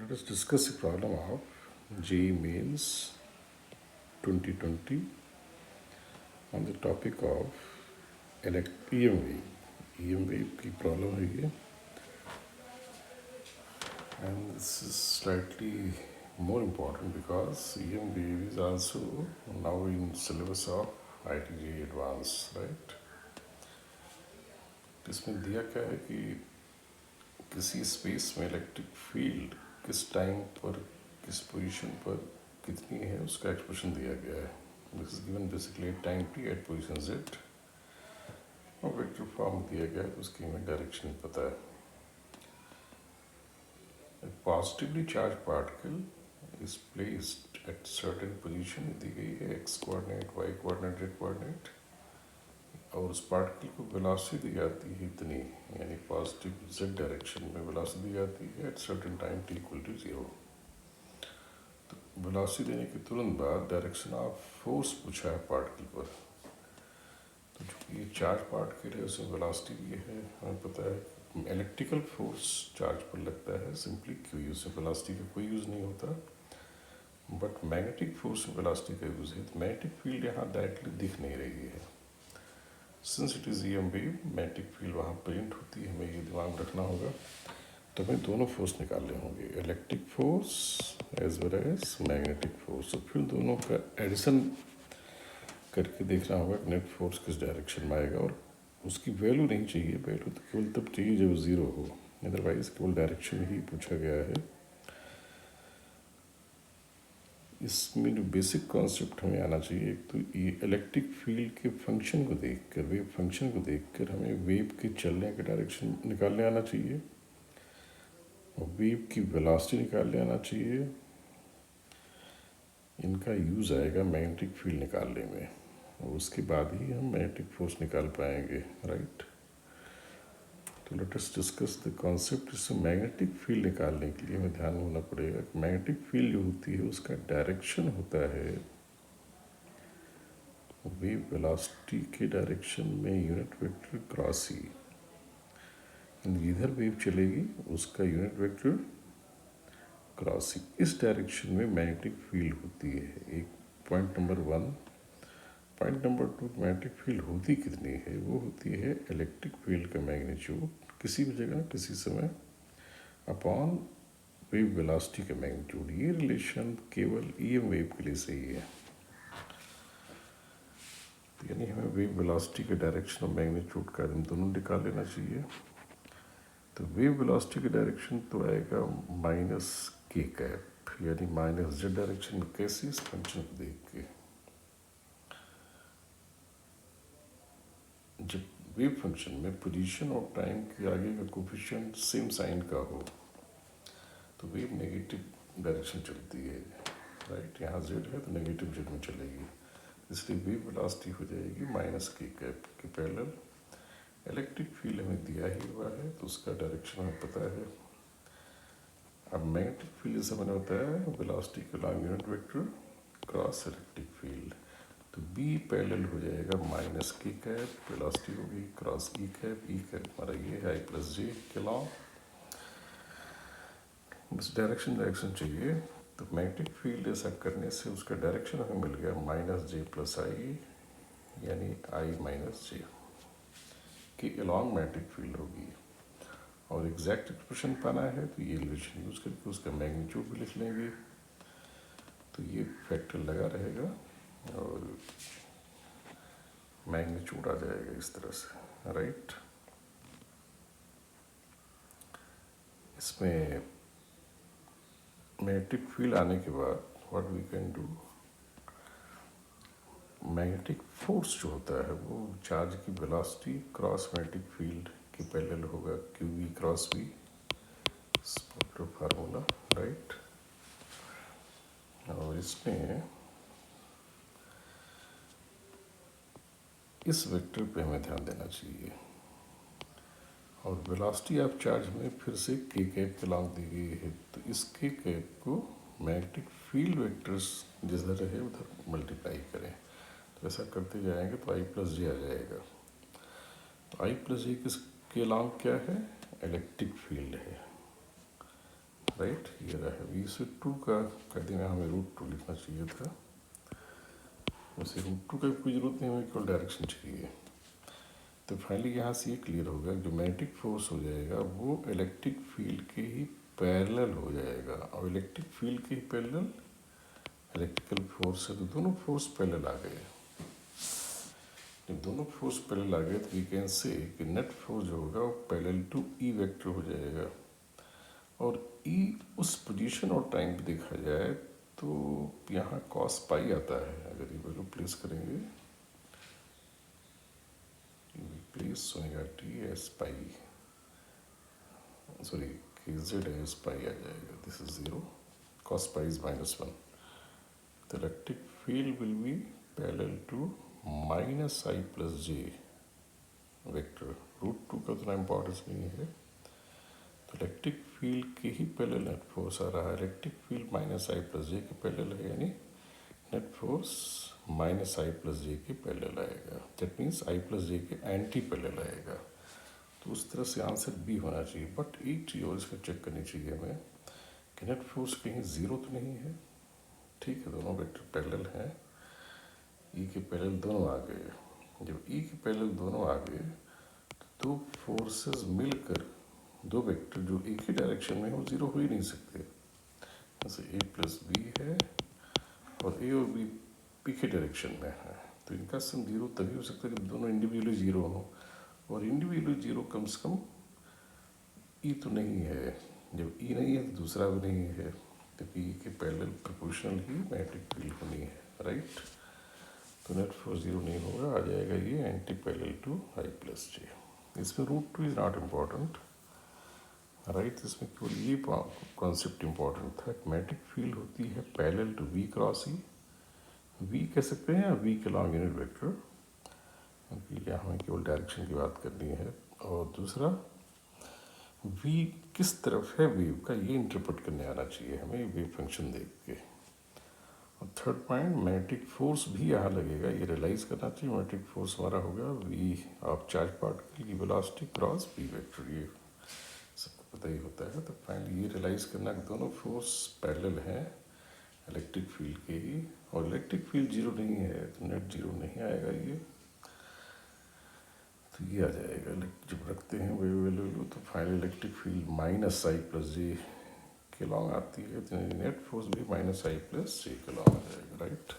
let us discuss the problem of JEE Mains 2020 on the topic of EM wave. EM wave की problem है ये, and this is slightly more important because EM wave is also now in syllabus of ITJ Advanced, right? इसमें दिया क्या है कि किसी space में इलेक्ट्रिक फील्ड किस टाइम पर किस पोजीशन पर कितनी है उसका एक्सप्रेशन दिया गया है. This is given basically time t at position z और वेक्टर फॉर्म दिया गया है, उसकी हमें डायरेक्शन पता है. Positively charge particle is placed at certain position दी गई है, x coordinate, y coordinate, z coordinate, और उस पार्टिकल को वेलोसिटी दी जाती है इतनी, यानी पॉजिटिव जेड डायरेक्शन में वेलोसिटी दी जाती है at certain time T equal to 0. तो वेलोसिटी देने के तुरंत बाद डायरेक्शन ऑफ फोर्स पूछा है पार्टिकल पर. तो जो ये चार्ज पार्टिकल है उसमें वेलोसिटी भी है, हमें पता है इलेक्ट्रिकल फोर्स चार्ज पर लगता है सिंपली क्यों, उसमें वेलोसिटी का कोई यूज़ नहीं होता, बट मैग्नेटिक फोर्स में वेलोसिटी का यूज़ है. तो मैग्नेटिक फील्ड यहाँ डायरेक्टली दिख नहीं रही है. Since it is EM wave, magnetic field वहाँ प्रिंट होती है, हमें ये दिमाग में रखना होगा. तो हमें दोनों फोर्स निकालने होंगे, electric force as well as magnetic force. तो फिर दोनों का एडिशन करके देखना होगा कि नेट फोर्स किस डायरेक्शन में आएगा, और उसकी वैल्यू नहीं चाहिए, वैल्यू तो केवल तब चाहिए जब 0 हो, अदरवाइज केवल डायरेक्शन ही पूछा गया है. इसमें जो बेसिक कॉन्सेप्ट हमें आना चाहिए, एक तो ये इलेक्ट्रिक फील्ड के फंक्शन को देखकर, वेव फंक्शन को देखकर हमें वेव के चलने का डायरेक्शन निकालने आना चाहिए, और वेव की वेलोसिटी निकालने आना चाहिए. इनका यूज़ आएगा मैग्नेटिक फील्ड निकालने में, और उसके बाद ही हम मैग्नेटिक फोर्स निकाल पाएंगे, राइट. तो let us discuss the concept. इसमें मैग्नेटिक फील्ड निकालने के लिए हमें ध्यान होना पड़ेगा कि मैग्नेटिक फील्ड जो होती है उसका डायरेक्शन होता है वेव वेलोसिटी के डायरेक्शन में यूनिट वेक्टर क्रॉस ई. जिधर वेव चलेगी उसका यूनिट वेक्टर क्रॉस ई. इस डायरेक्शन में मैग्नेटिक फील्ड होती है. एक point number 1. Point number 2, magnetic field होती कितनी है, वो होती है इलेक्ट्रिक फील्ड का मैग्नीट्यूड किसी भी जगह किसी समय अपॉन वेव वेलोसिटी का मैग्नीट्यूड. ये रिलेशन केवल EM वेव के लिए सही है. तो यानी हमें वेव वेलोसिटी के डायरेक्शन और मैग्नीट्यूड का इन दोनों निकाल लेना चाहिए. तो वेव वेलोसिटी का डायरेक्शन तो आएगा माइनस के कैप, यानी माइनस जेड डायरेक्शन में. कैसे, इस फंक्शन को देख के. जब वेव फंक्शन में पोजीशन और टाइम के आगे का कोफिशिएंट सेम साइन का हो तो वेव नेगेटिव डायरेक्शन चलती है, राइट. यहाँ जेड है तो नेगेटिव जेड में चलेगी, इसलिए वेव वेलोसिटी हो जाएगी माइनस के कैप के पैरेलल. इलेक्ट्रिक फील्ड हमें दिया ही हुआ है तो उसका डायरेक्शन हमें पता है. अब मैग्नेटिक फील्ड से मैंने बताया वेलोसिटी के long unit vector cross electric field. तो B पैरेलल हो जाएगा माइनस के कैप, वेलोसिटी होगी क्रॉस ई कैप. ई कैप हमारा ये है I+J के लॉन्ग. बस डायरेक्शन चाहिए. तो मैग्नेटिक फील्ड ऐसा करने से उसका डायरेक्शन हमें मिल गया -J+I, यानी I-J कि अलॉन्ग मैग्नेटिक फील्ड होगी. और एग्जैक्ट एक्सप्रेशन पाना है तो ये रिलेशन यूज़ करके उसका मैग्नीट्यूड भी लिख लेंगे. तो ये फैक्टर लगा रहेगा और मैग्नीट्यूड आ जाएगा इस तरह से, राइट. इसमें मैग्नेटिक फील्ड आने के बाद what we can do, magnetic force जो होता है वो चार्ज की वेलोसिटी क्रॉस मैग्नेटिक फील्ड के पैरेलल होगा, QV cross V formula, right. और इसमें इस वेक्टर पे हमें ध्यान देना चाहिए. और वेलोसिटी ऑफ चार्ज में फिर से के कैप के लॉन्ग दी गई है, तो इस के कैप को मैग्नेटिक फील्ड वेक्टर्स जिधर रहे उधर मल्टीप्लाई करें. तो ऐसा करते जाएंगे तो I+J आ जाएगा. तो I+J किसके लॉन्ग क्या है, इलेक्ट्रिक फील्ड है. राइट, ये रहा है वी से 2 का कर देना, हमें √2 लिखना चाहिए था, वैसे √2 का कोई ज़रूरत नहीं, हमें केवल डायरेक्शन चाहिए। तो फाइनली यहाँ से ये क्लियर होगा, जो मैग्नेटिक फोर्स हो जाएगा वो इलेक्ट्रिक फील्ड के ही पैरेलल हो जाएगा, और इलेक्ट्रिक फील्ड के ही पैरेलल इलेक्ट्रिकल फोर्स है, तो दोनों फोर्स पैरेलल आ गए। जब दोनों फोर्स पैरेलल आ गए तो वी कैन से कि नेट फोर्स जो होगा वो पैरेलल टू ई वेक्टर हो जाएगा, और ई उस पोजीशन और टाइम पे देखा जाए तो यहाँ कॉस पाई आता है, अगर ये वैल्यू प्लेस करेंगे, place omega T S pi, sorry के जेड एस पाई आ जाएगा, this is 0, cos pi is -1, तो electric field will be parallel to minus I plus J vector, √2 का उतना इम्पोर्टेंस नहीं है, तो इलेक्ट्रिक फील्ड के ही पैरेलल नेट फोर्स आ रहा है, electric field minus I plus जे के पैरेलल है, यानी net force minus I plus जे के पैरेलल आएगा, दैट मीन्स आई प्लस जे के एंटी पैरेलल आएगा। तो उस तरह से आंसर बी होना चाहिए, बट एक चीज़ और इसमें चेक करनी चाहिए हमें कि नेट फोर्स कहीं ज़ीरो तो नहीं है, ठीक है, दोनों वेक्टर पैरेलल हैं, ई के पैरेलल दोनों आ गए, जब ई के पैरेलल दोनों आ गए तो दो फोर्सेस मिलकर दो वेक्टर जो एक ही डायरेक्शन में हो ज़ीरो हो ही नहीं सकते, जैसे ए प्लस बी है और ए और बी के डायरेक्शन में है, तो इनका सम जीरो तभी हो सकता है जब दोनों इंडिविजुअली जीरो हो, और इंडिविजुअली जीरो कम से कम ई तो नहीं है, जब ई नहीं है तो दूसरा भी नहीं है, क्योंकि ई के पैरेलल प्रोपोर्शनल ही मैग्नेटिक फील्ड होनी है, राइट, तो नेट फोर्स जीरो नहीं होगा, आ जाएगा ये anti parallel to i plus j. इसमें √2 इज नॉट इम्पॉर्टेंट, राइट, इसमें केवल ये कॉन्सेप्ट इम्पॉर्टेंट था, मैग्नेटिक फील्ड होती है parallel to v cross e, वी कह सकते हैं या वी के लॉन्ग यूनिट वेक्टर, क्योंकि यहाँ हमें केवल डायरेक्शन की बात करनी है, और दूसरा वी किस तरफ है वेव का, ये इंटरप्रेट करने आना चाहिए हमें वेव फंक्शन देख के, और थर्ड पॉइंट मैग्नेटिक फोर्स भी यहाँ लगेगा, ये रियलाइज करना चाहिए, मैग्नेटिक फोर्स हमारा होगा वी ऑफ चार्ज पार्टिकल की वेलोसिटी क्रॉस वी वेक्टर, ये सबको पता ही होता है, तो फाइनली ये रियलाइज करना कि दोनों फोर्स पैरेलल हैं इलेक्ट्रिक फील्ड के ही, और इलेक्ट्रिक फील्ड जीरो नहीं है तो नेट जीरो नहीं आएगा, ये तो ये आ जाएगा, जब रखते हैं वैल्यू तो final electric field minus I plus जे के लॉन्ग आती है, तो नेट फोर्स भी माइनस आई प्लस जे के लॉन्ग आ जाएगा, राइट।